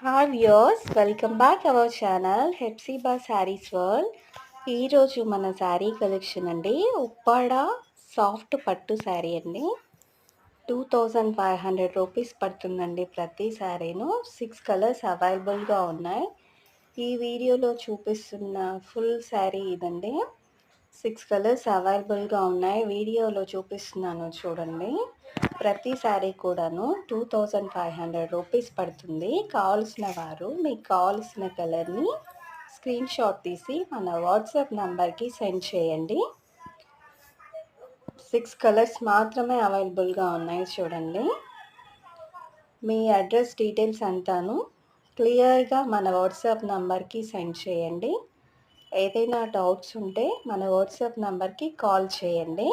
Hi viewers, welcome back our channel Hepsiba saris world. ఈరోజు మన sari collection అండి, ఉప్పాడ సాఫ్ట్ పట్టు శారీ అండి. 2500 రూపీస్ పడుతుందండి ప్రతి శారీను. 6 కలర్స్ అవైలబుల్గా ఉన్నాయి. ఈ వీడియోలో చూపిస్తున్న ఫుల్ శారీ ఇదండి. 6 కలర్స్ అవైలబుల్గా ఉన్నాయి. వీడియోలో చూపిస్తున్నాను చూడండి. ప్రతి శారీ కూడాను 2500 రూపీస్ పడుతుంది. కావాల్సిన వారు మీకు కావాల్సిన కలర్ని స్క్రీన్ షాట్ తీసి మన వాట్సాప్ నంబర్కి సెండ్ చేయండి. 6 కలర్స్ మాత్రమే అవైలబుల్గా ఉన్నాయి చూడండి. మీ అడ్రస్ డీటెయిల్స్ అంతాను క్లియర్గా మన వాట్సాప్ నంబర్కి సెండ్ చేయండి. ఏదైనా డౌట్స్ ఉంటే మన వాట్సాప్ నంబర్కి కాల్ చేయండి.